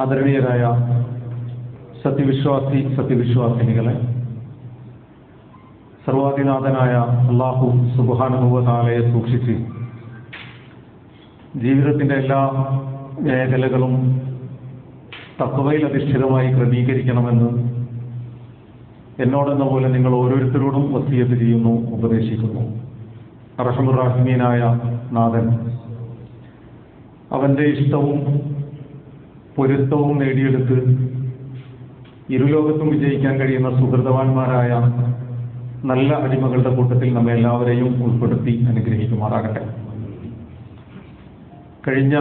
ആദരണീയരായ സത്യവിശ്വാസിനികളെ, സർവാധിനാഥനായ അല്ലാഹു സുബ്ഹാനഹു വ തആലയെ സൂക്ഷിച്ച് ജീവിതത്തിൻ്റെ എല്ലാ മേഖലകളും തഖ്വയിൽ അധിഷ്ഠിതമായി ക്രമീകരിക്കണമെന്ന് എന്നോടെന്ന പോലെ നിങ്ങൾ ഓരോരുത്തരോടും വസിയത്ത് ചെയ്യുന്നു, ഉപദേശിക്കുന്നു. അർഹമുർ റഹീമീനായ നാഥൻ അവൻ്റെ ഇഷ്ടവും പൊരുത്തവും നേടിയെടുത്ത് ഇരുലോകത്തും വിജയിക്കാൻ കഴിയുന്ന സുഹൃതവാന്മാരായ നല്ല അടിമകളുടെ കൂട്ടത്തിൽ നമ്മെ എല്ലാവരെയും ഉൾപ്പെടുത്തി അനുഗ്രഹിക്കുമാറാകട്ടെ. കഴിഞ്ഞ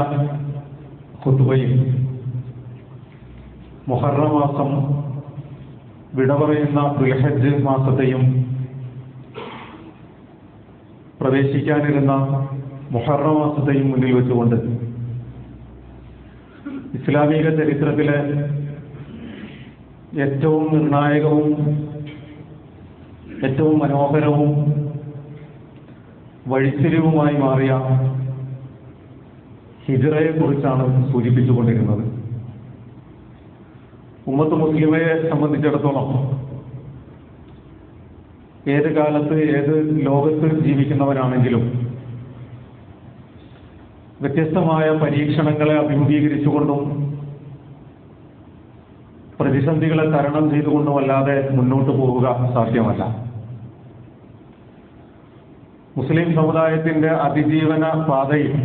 ഖുതുബയിൽ മുഹറം മാസം വിട പറയുന്ന ദുൽഹജ്ജ് മാസത്തെയും പ്രവേശിക്കാനിരുന്ന മുഹറം മാസത്തെയും മുന്നിൽ വെച്ചുകൊണ്ട് ഇസ്ലാമിക ചരിത്രത്തിലെ ഏറ്റവും നിർണായകവും ഏറ്റവും മനോഹരവും വഴിത്തിരിവുമായി മാറിയ ഹിജ്റയെ കുറിച്ചാണ് സൂചിപ്പിച്ചുകൊണ്ടിരുന്നത്. ഉമ്മത്ത് മുസ്ലിമയെ സംബന്ധിച്ചിടത്തോളം ഏത് കാലത്ത് ഏത് ലോകത്ത് ജീവിക്കുന്നവരാണെങ്കിലും വ്യത്യസ്തമായ പരീക്ഷണങ്ങളെ അഭിമുഖീകരിച്ചുകൊണ്ടും പ്രതിസന്ധികളെ തരണം ചെയ്തുകൊണ്ടുമല്ലാതെ മുന്നോട്ട് പോവുക സാധ്യമല്ല. മുസ്ലിം സമുദായത്തിന്റെ അതിജീവന പാതയിൽ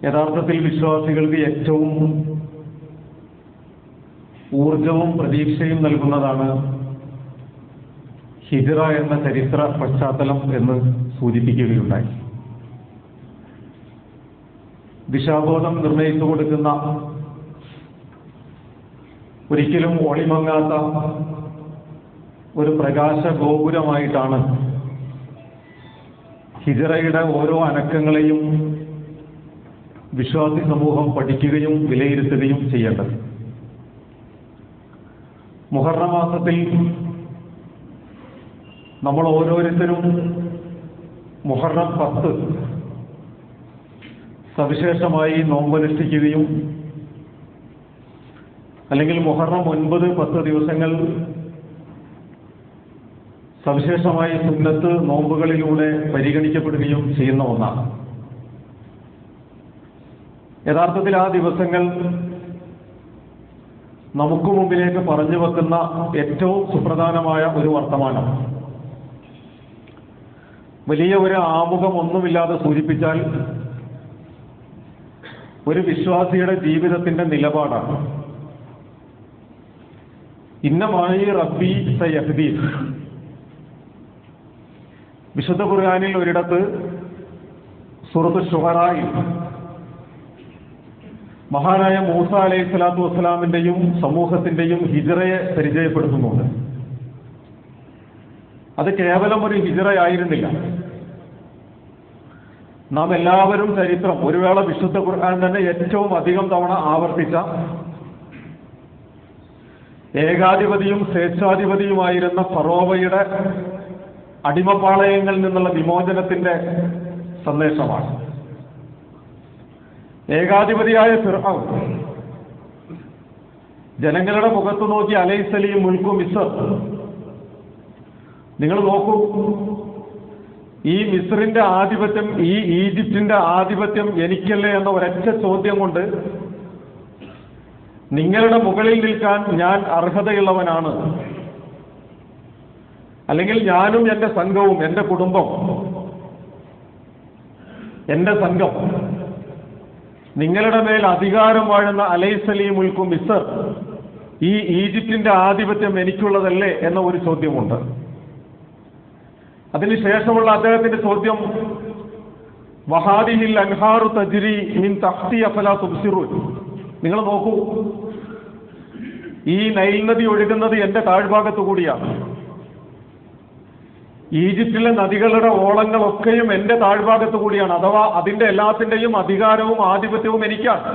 യഥാർത്ഥത്തിൽ വിശ്വാസികൾക്ക് ഏറ്റവും ഊർജവും പ്രതീക്ഷയും നൽകുന്നതാണ് ഹിജ്റ എന്ന ചരിത്ര പശ്ചാത്തലം എന്ന് സൂചിപ്പിക്കുകയുണ്ടായി. ദിശാബോധം നിർണയിച്ചു കൊടുക്കുന്ന, ഒരിക്കലും ഒളിമങ്ങാത്ത ഒരു പ്രകാശ ഗോപുരമായിട്ടാണ് ഹിജ്റയുടെ ഓരോ അനക്കങ്ങളെയും വിശ്വാസി സമൂഹം പഠിക്കുകയും വിലയിരുത്തുകയും ചെയ്യേണ്ടത്. മുഹറം മാസത്തിൽ നമ്മൾ ഓരോരുത്തരും മുഹറം 10 സവിശേഷമായി നോമ്പനുഷ്ഠിക്കുകയും അല്ലെങ്കിൽ മുഹറം 9, 10 ദിവസങ്ങൾ സവിശേഷമായി സുന്നത്ത് നോമ്പുകളിലൂടെ പരിഗണിക്കപ്പെടുകയും ചെയ്യുന്ന ഒന്നാണ്. യഥാർത്ഥത്തിൽ ആ ദിവസങ്ങൾ നമുക്ക് മുമ്പിലേക്ക് പറഞ്ഞു വെക്കുന്ന ഏറ്റവും സുപ്രധാനമായ ഒരു വർത്തമാനം, വലിയ ഒരു ആമുഖം ഒന്നുമില്ലാതെ സൂചിപ്പിച്ചാൽ ഒരു വിശ്വാസിയുടെ ജീവിതത്തിന്റെ നിലപാടാണ്. ഇന്നമായി റബ്ബി സയഹ്ദി. വിശുദ്ധ ഖുർആനിൽ ഒരിടത്ത് സൂറത്ത് ശുഅറായിൽ മഹാനായ മൂസ അലൈഹി സ്വലാത്തു വസ്സലാമിന്റെയും സമൂഹത്തിന്റെയും ഹിജ്റയെ പരിചയപ്പെടുത്തുന്നുണ്ട്. അത് കേവലം ഒരു ഹിജ്റയായിരുന്നില്ല. നാം എല്ലാവരും ചരിത്രം, ഒരു വേള വിശുദ്ധ ഖുർആൻ തന്നെ ഏറ്റവും അധികം തവണ ആവർത്തിച്ച ഏകാധിപതിയും സ്വേച്ഛാധിപതിയുമായിരുന്ന ഫറോവയുടെ അടിമപ്പാളയങ്ങളിൽ നിന്നുള്ള വിമോചനത്തിന്റെ സന്ദേശമാണ്. ഏകാധിപതിയായ ഫിർഔൻ ജനങ്ങളുടെ മുഖത്ത് നോക്കി അലൈസലി മുൽക്കു മിസ്ർ, നിങ്ങൾ നോക്കൂ, ഈ മിസ്റിന്റെ ആധിപത്യം, ഈ ഈജിപ്തിന്റെ ആധിപത്യം എനിക്കല്ലേ എന്ന ഒരൊറ്റ ചോദ്യം കൊണ്ട് നിങ്ങളുടെ മുകളിൽ നിൽക്കാൻ ഞാൻ അർഹതയുള്ളവനാണ്, അല്ലെങ്കിൽ ഞാനും എൻ്റെ സംഘവും, എൻ്റെ കുടുംബം, എൻ്റെ സംഘം നിങ്ങളുടെ മേൽ അധികാരം വാഴുന്ന അലൈസലി മുൽക്കു മിസ്ർ, ഈ ഈജിപ്തിന്റെ ആധിപത്യം എനിക്കുള്ളതല്ലേ എന്ന ഒരു ചോദ്യമുണ്ട്. അതിനുശേഷമുള്ള അദ്ദേഹത്തിന്റെ ചോദ്യം, വഹാദിഹിൽ അൻഹാറു തജ്രി മിൻ തഹ്തി അഫലാ തുബ്സിറൂൻ, നിങ്ങൾ നോക്കൂ, ഈ നൈൽ നദി ഒഴുകുന്നത് എന്റെ താഴ്ഭാഗത്തു കൂടിയാണ്. ഈജിപ്തിലെ നദികളുടെ ഓളങ്ങളൊക്കെയും എന്റെ താഴ്ഭാഗത്തു കൂടിയാണ്. അഥവാ അതിന്റെ എല്ലാത്തിന്റെയും അധികാരവും ആധിപത്യവും എനിക്കാണ്.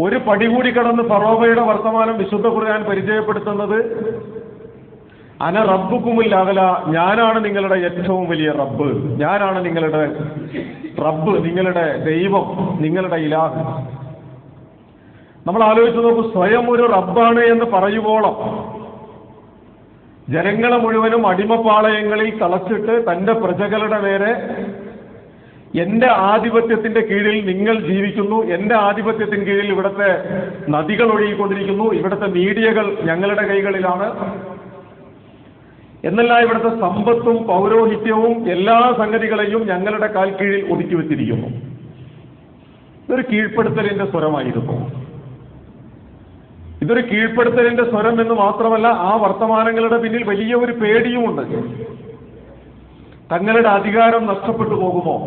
ഒരു പടി കൂടി കടന്ന് ഫറോവയുടെ വർത്തമാനം വിശുദ്ധ ഖുർആൻ പരിചയപ്പെടുത്തുന്നത് അന റബ്ബുക്കുമുൽ അഅല, ഞാനാണ് നിങ്ങളുടെ ഏറ്റവും വലിയ റബ്ബ്, ഞാനാണ് നിങ്ങളുടെ റബ്ബ്, നിങ്ങളുടെ ദൈവം, നിങ്ങളുടെ ഇലാഹ്. നമ്മൾ ആലോചിച്ച് നോക്കൂ, സ്വയം ഒരു റബ്ബാണ് എന്ന് പറയുവോളം ജനങ്ങളെ മുഴുവനും അടിമപ്പാളയങ്ങളിൽ തളച്ചിട്ട് തന്റെ പ്രജകളുടെ നേരെ എന്റെ ആധിപത്യത്തിന്റെ കീഴിൽ നിങ്ങൾ ജീവിക്കുന്നു, എന്റെ ആധിപത്യത്തിന് കീഴിൽ ഇവിടുത്തെ നദികൾ ഒഴുകിക്കൊണ്ടിരിക്കുന്നു, ഇവിടുത്തെ മീഡിയകൾ ഞങ്ങളുടെ കൈകളിലാണ് എന്നല്ല, ഇവിടുത്തെ സമ്പത്തും പൗരോഹിത്യവും എല്ലാ സംഗതികളെയും ഞങ്ങളുടെ കാൽ കീഴിൽ ഒതുക്കി വെച്ചിരിക്കുന്നു. ഇതൊരു കീഴ്പ്പെടുത്തലിന്റെ സ്വരമായിരുന്നു. ഇതൊരു കീഴ്പ്പെടുത്തലിന്റെ സ്വരം എന്ന് മാത്രമല്ല, ആ വർത്തമാനങ്ങളുടെ പിന്നിൽ വലിയ ഒരു പേടിയുമുണ്ട്. തങ്ങളുടെ അധികാരം നഷ്ടപ്പെട്ടു പോകുമോ,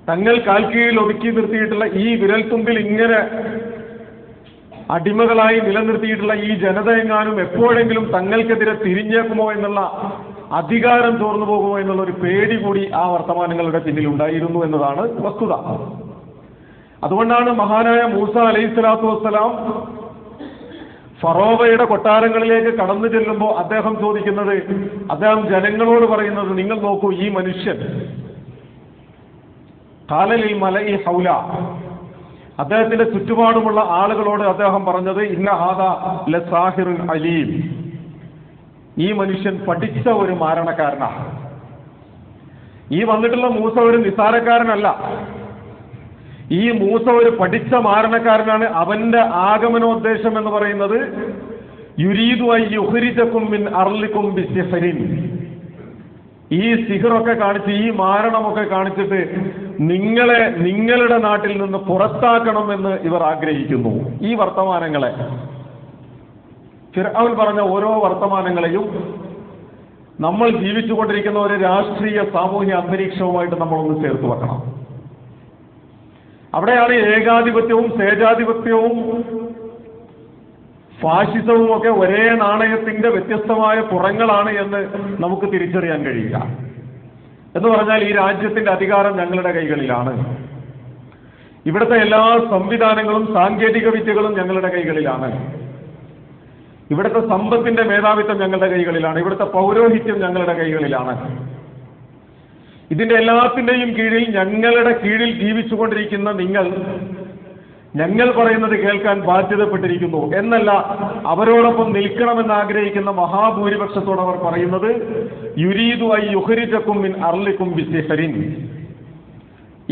തങ്ങൾ കാൽ കീഴിൽ ഒതുക്കി നിർത്തിയിട്ടുള്ള ഈ വിരൽത്തുമ്പിൽ ഇങ്ങനെ അടിമകളായി നിലനിർത്തിയിട്ടുള്ള ഈ ജനത എങ്ങാനും എപ്പോഴെങ്കിലും തങ്ങൾക്കെതിരെ തിരിഞ്ഞേക്കുമോ എന്നുള്ള, അധികാരം ചോർന്നു പോകുമോ എന്നുള്ള ഒരു പേടി കൂടി ആ വർത്തമാനങ്ങളുടെ പിന്നിൽ ഉണ്ടായിരുന്നു എന്നതാണ് വസ്തുത. അതുകൊണ്ടാണ് മഹാനായ മൂസ അലൈഹിസ്സലാത്തു വസ്സലാം ഫറോവയുടെ കൊട്ടാരങ്ങളിലേക്ക് കടന്നു ചെല്ലുമ്പോൾ അദ്ദേഹം ചോദിക്കുന്നത്, അദ്ദേഹം ജനങ്ങളോട് പറയുന്നത്, നിങ്ങൾ നോക്കൂ, ഈ മനുഷ്യൻ ഖാലലിൽ മലഇ ഹൗല, അദ്ദേഹത്തിന്റെ ചുറ്റുപാടുമുള്ള ആളുകളോട് അദ്ദേഹം പറഞ്ഞത്, ഇന്ന ഹാദാ ലസാഹിറുൻ അലീം, ഈ മനുഷ്യൻ പഠിച്ച ഒരു മാരണക്കാരനാണ്. ഈ വന്നിട്ടുള്ള മൂസ ഒരു നിസാരക്കാരനല്ല, ഈ മൂസ ഒരു പഠിച്ച മാരണക്കാരനാണ്. അവന്റെ ആഗമനോദ്ദേശം എന്ന് പറയുന്നത് യുരീദു അൻ യുഖ്രിജകും മിൻ അർളികും ബിസിഹ്റിൻ, ഈ സിഹറൊക്കെ കാണിച്ച്, ഈ മാരണമൊക്കെ കാണിച്ചിട്ട് നിങ്ങളെ നിങ്ങളുടെ നാട്ടിൽ നിന്ന് പുറത്താക്കണമെന്ന് ഇവർ ആഗ്രഹിക്കുന്നു. ഈ വർത്തമാനങ്ങളെ, ഫിർഔൻ പറഞ്ഞ ഓരോ വർത്തമാനങ്ങളെയും നമ്മൾ ജീവിച്ചുകൊണ്ടിരിക്കുന്ന ഒരു രാഷ്ട്രീയ സാമൂഹ്യ അന്തരീക്ഷവുമായിട്ട് നമ്മളൊന്ന് ചേർത്ത് വെക്കണം. അവിടെയാണ് ഏകാധിപത്യവും സ്വേച്ഛാധിപത്യവും ഫാഷിസവും ഒക്കെ ഒരേ നാണയത്തിന്റെ വ്യത്യസ്തമായ പുറങ്ങളാണ് എന്ന് നമുക്ക് തിരിച്ചറിയാൻ കഴിയുക. എന്ന് പറഞ്ഞാൽ ഈ രാജ്യത്തിന്റെ അധികാരം ഞങ്ങളുടെ കൈകളിലാണ്, ഇവിടുത്തെ എല്ലാ സംവിധാനങ്ങളും സാങ്കേതിക വിദ്യകളും ഞങ്ങളുടെ കൈകളിലാണ്, ഇവിടുത്തെ സമ്പത്തിന്റെ മേധാവിത്വം ഞങ്ങളുടെ കൈകളിലാണ്, ഇവിടുത്തെ പൗരോഹിത്യം ഞങ്ങളുടെ കൈകളിലാണ്. ഇതിന്റെ എല്ലാത്തിന്റെയും കീഴിൽ, ഞങ്ങളുടെ കീഴിൽ ജീവിച്ചുകൊണ്ടിരിക്കുന്ന നിങ്ങൾ ഞങ്ങൾ പറയുന്നത് കേൾക്കാൻ ബാധ്യതപ്പെട്ടിരിക്കുന്നു എന്നല്ല, അവരോടൊപ്പം നിൽക്കണമെന്ന് ആഗ്രഹിക്കുന്ന മഹാഭൂരിപക്ഷത്തോട് അവർ പറയുന്നത്, യുരീദു അൻ യുഖ്രിജകും മിൻ അർളികും ബിസിഹ്റിൻ,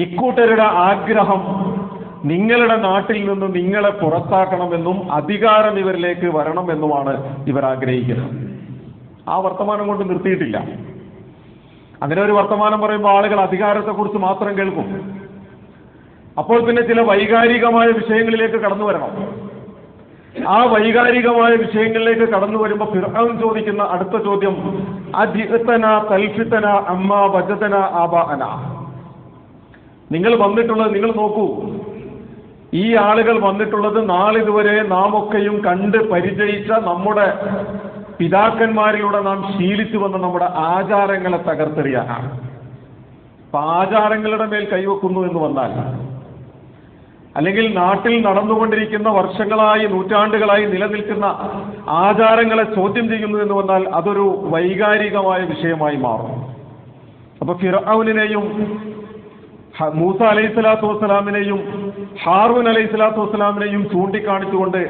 ഇക്കൂട്ടരുടെ ആഗ്രഹം നിങ്ങളുടെ നാട്ടിൽ നിന്ന് നിങ്ങളെ പുറത്താക്കണമെന്നും അധികാരം ഇവരിലേക്ക് വരണമെന്നുമാണ് ഇവർ ആഗ്രഹിക്കുന്നത്. ആ വർത്തമാനം കൊണ്ട് നിർത്തിയിട്ടില്ല. അങ്ങനെ ഒരു വർത്തമാനം പറയുമ്പോൾ ആളുകൾ അധികാരത്തെക്കുറിച്ച് മാത്രം കേൾക്കും. അപ്പോൾ പിന്നെ ചില വൈകാരികമായ വിഷയങ്ങളിലേക്ക് കടന്നു വരണം. ആ വൈകാരികമായ വിഷയങ്ങളിലേക്ക് കടന്നു വരുമ്പോൾ ഫിർഔൻ ചോദിക്കുന്ന അടുത്ത ചോദ്യം, അജിഅ്തന തൽഫിതന അമ്മാ വജദന ആബാഅന, നിങ്ങൾ വന്നിട്ടുള്ളത്, നിങ്ങൾ നോക്കൂ, ഈ ആളുകൾ വന്നിട്ടുള്ളത് നാളിതുവരെ നാം ഒക്കെയും കണ്ട് പരിചയിച്ച നമ്മുടെ പിതാക്കന്മാരിലൂടെ നാം ശീലിച്ചു വന്ന നമ്മുടെ ആചാരങ്ങളെ തകർത്തെറിയാനാണ്. അപ്പൊ ആചാരങ്ങളുടെ മേൽ കൈവെക്കുന്നു എന്ന് വന്നാൽ, അല്ലെങ്കിൽ നാട്ടിൽ നടന്നുകൊണ്ടിരിക്കുന്ന വർഷങ്ങളായി നൂറ്റാണ്ടുകളായി നിലനിൽക്കുന്ന ആചാരങ്ങളെ ചോദ്യം ചെയ്യുന്നു എന്ന് വന്നാൽ അതൊരു വൈകാരികമായ വിഷയമായി മാറും. അപ്പൊ ഫിർഔനിനെയും മൂസ അലൈഹിസ്സലാത്തു വസ്സലാമിനെയും ഹാറൂൻ അലൈഹിസ്സലാത്തു വസ്സലാമിനെയും ചൂണ്ടിക്കാണിച്ചുകൊണ്ട്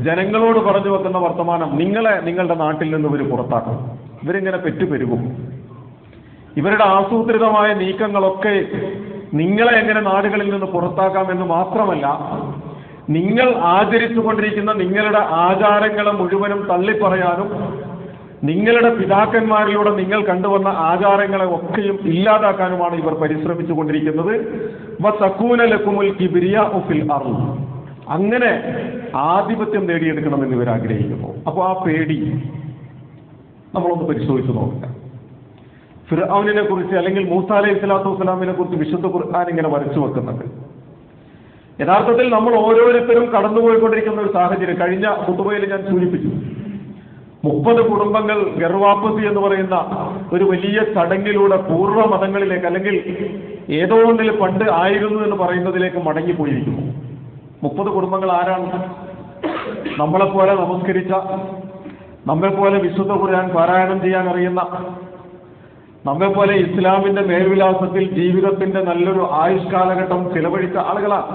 ജനങ്ങളോട് പറഞ്ഞു വെക്കുന്ന വർത്തമാനം, നിങ്ങളെ നിങ്ങളുടെ നാട്ടിൽ നിന്ന് ഇവർ പുറത്താക്കും, ഇവരിങ്ങനെ പെറ്റുപെരുകും, ഇവരുടെ ആസൂത്രിതമായ നീക്കങ്ങളൊക്കെ നിങ്ങളെ എങ്ങനെ നാടുകളിൽ നിന്ന് പുറത്താക്കാമെന്ന് മാത്രമല്ല, നിങ്ങൾ ആചരിച്ചുകൊണ്ടിരിക്കുന്ന നിങ്ങളുടെ ആചാരങ്ങളെ മുഴുവനും തള്ളിപ്പറയാനും നിങ്ങളുടെ പിതാക്കന്മാരിലൂടെ നിങ്ങൾ കണ്ടുവന്ന ആചാരങ്ങളെ ഒക്കെയും ഇല്ലാതാക്കാനുമാണ് ഇവർ പരിശ്രമിച്ചു കൊണ്ടിരിക്കുന്നത്. വതകൂന ലകുമുൽ കിബ്രിയാഉ ഫിൽ അർള്, അങ്ങനെ ആധിപത്യം നേടിയെടുക്കണമെന്ന് ഇവർ ആഗ്രഹിക്കുന്നു. അപ്പോൾ ആ പേടി നമ്മളൊന്ന് പരിശോധിച്ച് നോക്കുക. ഫിർഔനിനെ കുറിച്ച് അല്ലെങ്കിൽ മൂസ അലൈഹിസ്സലാത്തു വസ്സലാമിനെ കുറിച്ച് വിശുദ്ധ ഖുർആൻ ഇങ്ങനെ വരച്ചു വെക്കുന്നുണ്ട്. യഥാർത്ഥത്തിൽ നമ്മൾ ഓരോരുത്തരും കടന്നുപോയിക്കൊണ്ടിരിക്കുന്ന ഒരു സാഹചര്യം കഴിഞ്ഞ ഖുതുബയിൽ ഞാൻ സൂചിപ്പിച്ചു. 30 കുടുംബങ്ങൾ ഗർവാപ്പസി എന്ന് പറയുന്ന ഒരു വലിയ ചടങ്ങിലൂടെ പൂർവ്വ മതങ്ങളിലേക്ക്, അല്ലെങ്കിൽ ഏതോ ഒന്നിൽ പണ്ട് ആയിരുന്നു എന്ന് പറയുന്നതിലേക്ക് നമ്മെപ്പോലെ വിശുദ്ധ ഖുർആൻ പാരായണം ചെയ്യാൻ അറിയുന്ന, നമ്മെപ്പോലെ ഇസ്ലാമിന്റെ മേൽവിലാസത്തിൽ ജീവിതത്തിന്റെ നല്ലൊരു ആയുഷ് കാലഘട്ടം ചിലവഴിച്ച ആളുകളാണ്.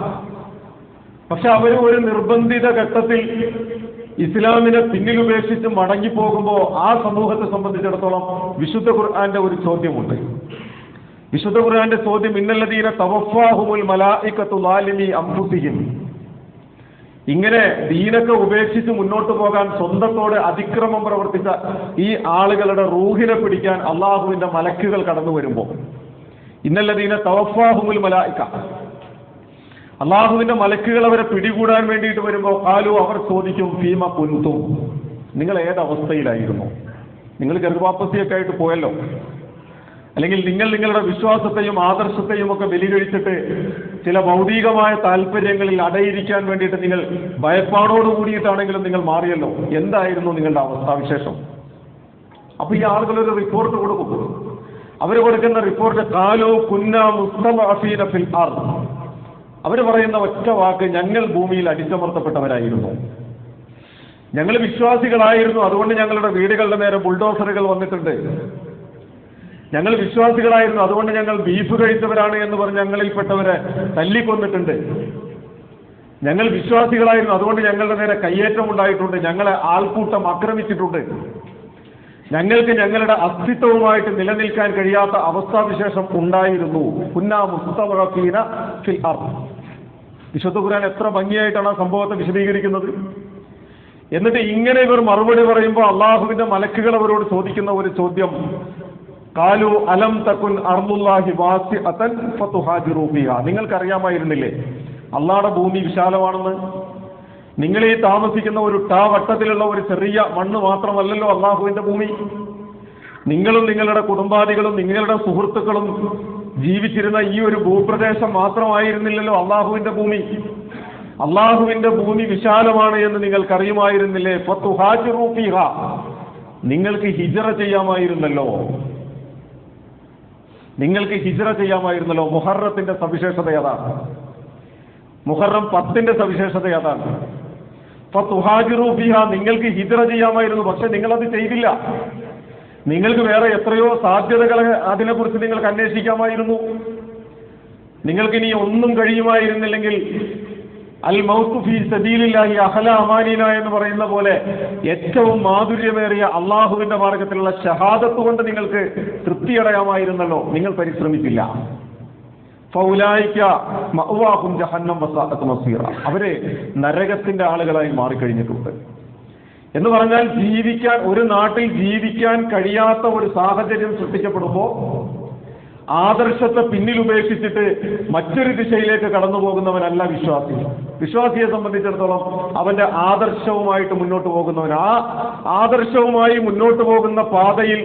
പക്ഷെ അവർ ഒരു നിർബന്ധിത ഘട്ടത്തിൽ ഇസ്ലാമിനെ പിന്നിലുപേക്ഷിച്ച് മടങ്ങിപ്പോകുമ്പോൾ ആ സമൂഹത്തെ സംബന്ധിച്ചിടത്തോളം വിശുദ്ധ ഖുർആന്റെ ഒരു ചോദ്യമുണ്ട്. വിശുദ്ധ ഖുർആന്റെ ചോദ്യം ഇന്നല്ലദീന തവഫാഹുമുൽ മലായികത്തു ളാലിമി അൻഫുസിഹിം. ഇങ്ങനെ ദീനൊക്കെ ഉപേക്ഷിച്ച് മുന്നോട്ട് പോകാൻ സ്വന്തത്തോടെ അതിക്രമം പ്രവർത്തിച്ച ഈ ആളുകളുടെ റൂഹിനെ പിടിക്കാൻ അള്ളാഹുവിന്റെ മലക്കുകൾ കടന്നു വരുമ്പോൾ ഇന്നല്ലദീന തവഫാഹുമുൽ മലായിക, അള്ളാഹുവിന്റെ മലക്കുകൾ അവരെ പിടികൂടാൻ വേണ്ടിയിട്ട് വരുമ്പോൾ അവർ ചോദിക്കും ഫീമ കുൻതും, നിങ്ങൾ ഏതവസ്ഥയിലായിരുന്നു? നിങ്ങൾ ഗർഭാപ്പസിയൊക്കെ ആയിട്ട് പോയല്ലോ, അല്ലെങ്കിൽ നിങ്ങൾ നിങ്ങളുടെ വിശ്വാസത്തെയും ആദർശത്തെയും ഒക്കെ ബലികഴിച്ചിട്ട് ചില ഭൗതികമായ താല്പര്യങ്ങളിൽ അടയിരിക്കാൻ വേണ്ടിയിട്ട് നിങ്ങൾ ഭയപ്പാടോട് കൂടിയിട്ടാണെങ്കിലും നിങ്ങൾ മാറിയല്ലോ, എന്തായിരുന്നു നിങ്ങളുടെ അവസ്ഥാവിശേഷം? അപ്പൊ ഈ ആളുകളൊരു റിപ്പോർട്ട് കൊടുക്കും. അവർ കൊടുക്കുന്ന റിപ്പോർട്ട് ഖാലൂ കുന്നാ മുസ്തദഅഫീന ഫിൽ അർദ്. അവർ പറയുന്ന ഒറ്റ വാക്ക്, ഞങ്ങൾ ഭൂമിയിൽ അടിച്ചമർത്തപ്പെട്ടവരായിരുന്നു, ഞങ്ങൾ വിശ്വാസികളായിരുന്നു, അതുകൊണ്ട് ഞങ്ങളുടെ വീടുകളുടെ നേരെ ബുൾഡോസറുകൾ വന്നിട്ടുണ്ട്, ഞങ്ങൾ വിശ്വാസികളായിരുന്നു, അതുകൊണ്ട് ഞങ്ങൾ ബീഫ് കഴിച്ചവരാണ് എന്ന് പറഞ്ഞ് ഞങ്ങളിൽപ്പെട്ടവരെ തല്ലിക്കൊന്നിട്ടുണ്ട്, ഞങ്ങൾ വിശ്വാസികളായിരുന്നു, അതുകൊണ്ട് ഞങ്ങളുടെ നേരെ കയ്യേറ്റം ഉണ്ടായിട്ടുണ്ട്, ഞങ്ങളെ ആൾക്കൂട്ടം ആക്രമിച്ചിട്ടുണ്ട്, ഞങ്ങൾക്ക് ഞങ്ങളുടെ അസ്തിത്വവുമായിട്ട് നിലനിൽക്കാൻ കഴിയാത്ത അവസ്ഥാവിശേഷം ഉണ്ടായിരുന്നു. കുന്നാ മുസ്തദഅഫീന ഫിൽ അർദ്. വിശുദ്ധ ഖുർആൻ എത്ര ഭംഗിയായിട്ടാണ് ആ സംഭവത്തെ വിശദീകരിക്കുന്നത്. എന്നിട്ട് ഇങ്ങനെ ഇവർ മറുപടി പറയുമ്പോൾ അള്ളാഹുവിന്റെ മലക്കുകൾ അവരോട് ചോദിക്കുന്ന ഒരു ചോദ്യം, ഖാലു അലം തകുൻ അർളുല്ലാഹി വാസിഅതൻ ഫതുഹാജിറു ഫീഹാ. നിങ്ങൾക്കറിയാമായിരുന്നില്ലേ അള്ളാഹുടെ ഭൂമി വിശാലമാണെന്ന്? നിങ്ങൾ ഈ താമസിക്കുന്ന ഒരു വട്ടത്തിലുള്ള ഒരു ചെറിയ മണ്ണ് മാത്രമല്ലല്ലോ അള്ളാഹുവിന്റെ ഭൂമി. നിങ്ങളും നിങ്ങളുടെ കുടുംബാദികളും നിങ്ങളുടെ സുഹൃത്തുക്കളും ജീവിച്ചിരുന്ന ഈ ഒരു ഭൂപ്രദേശം മാത്രമായിരുന്നില്ലല്ലോ അള്ളാഹുവിന്റെ ഭൂമി. അള്ളാഹുവിന്റെ ഭൂമി വിശാലമാണ് എന്ന് നിങ്ങൾക്കറിയുമായിരുന്നില്ലേ? ഫതുഹാജിറു ഫീഹാ. നിങ്ങൾക്ക് ഹിജ്റ ചെയ്യാമായിരുന്നല്ലോ, നിങ്ങൾക്ക് ഹിജ്റ ചെയ്യാമായിരുന്നല്ലോ. മുഹറത്തിന്റെ സവിശേഷത അതാണ്. മുഹറം 10ന്റെ സവിശേഷത അതാണ്. ഫതുഹാജിറു ഫീഹാ, നിങ്ങൾക്ക് ഹിജ്റ ചെയ്യാമായിരുന്നു, പക്ഷെ നിങ്ങളത് ചെയ്തില്ല. നിങ്ങൾക്ക് വേറെ എത്രയോ സാധ്യതകൾ അതിനെക്കുറിച്ച് നിങ്ങൾക്ക് അന്വേഷിക്കാമായിരുന്നു. നിങ്ങൾക്കിനി ഒന്നും കഴിയുമായിരുന്നില്ലെങ്കിൽ അൽ മൗതു ഫീ സബീലില്ലാഹി അഹ്ല അമാനിന എന്ന് പറയുന്ന പോലെ ഏറ്റവും മാധുര്യമേറിയ അള്ളാഹുവിന്റെ മാർഗത്തിലുള്ള ഷഹാദത്ത് കൊണ്ട് നിങ്ങൾക്ക് തൃപ്തിയടയാമായിരുന്നല്ലോ, നിങ്ങൾ പരിശ്രമിച്ചില്ല. ഫൗലായിക മഅവാഹും ജഹന്നം വസാഅത് മസീറ. അവര് നരകത്തിന്റെ ആളുകളായി മാറിക്കഴിഞ്ഞിട്ടുണ്ട് എന്ന് പറഞ്ഞാൽ ജീവിക്കാൻ, ഒരു നാട്ടിൽ ജീവിക്കാൻ കഴിയാത്ത ഒരു സാഹചര്യം സൃഷ്ടിക്കപ്പെടുമ്പോൾ ആദർശത്തെ പിന്നിലുപേക്ഷിച്ചിട്ട് മറ്റൊരു ദിശയിലേക്ക് കടന്നു പോകുന്നവനല്ല വിശ്വാസി. വിശ്വാസിയെ സംബന്ധിച്ചിടത്തോളം അവന്റെ ആദർശവുമായിട്ട് മുന്നോട്ട് പോകുന്നവൻ, ആ ആദർശവുമായി മുന്നോട്ട് പോകുന്ന പാതയിൽ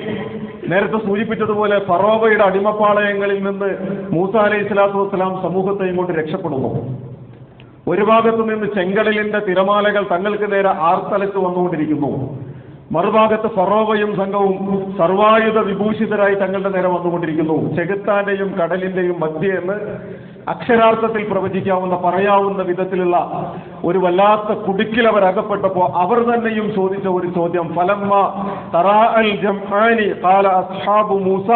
നേരത്തെ സൂചിപ്പിച്ചതുപോലെ ഫറോവയുടെ അടിമപ്പാളയങ്ങളിൽ നിന്ന് മൂസ അലൈഹി സ്വലാത്തു വസ്സലാം സമൂഹത്തെയും കൊണ്ട് രക്ഷപ്പെടുന്നു. ഒരു ഭാഗത്തു നിന്ന് ചെങ്കടലിന്റെ തിരമാലകൾ തങ്ങൾക്ക് നേരെ ആർത്തലച്ച് വന്നുകൊണ്ടിരിക്കുന്നു, മറുഭാഗത്ത് ഫറോവയും സംഘവും സർവായുധ വിഭൂഷിതരായി തങ്ങളുടെ നേരെ വന്നുകൊണ്ടിരിക്കുന്നു. ചെകുത്താന്റെയും കടലിന്റെയും മധ്യേ എന്ന് അക്ഷരാർത്ഥത്തിൽ പ്രവചിക്കാവുന്ന, പറയാവുന്ന വിധത്തിലുള്ള ഒരു വല്ലാത്ത കുടുക്കിൽ അവർ അകപ്പെട്ടപ്പോൾ അവർ തന്നെയും ചോദിച്ച ഒരു ചോദ്യം, ഫലമ്മ തറാഅൽ ജംആനി ഖാല അസ്ഹാബു മൂസ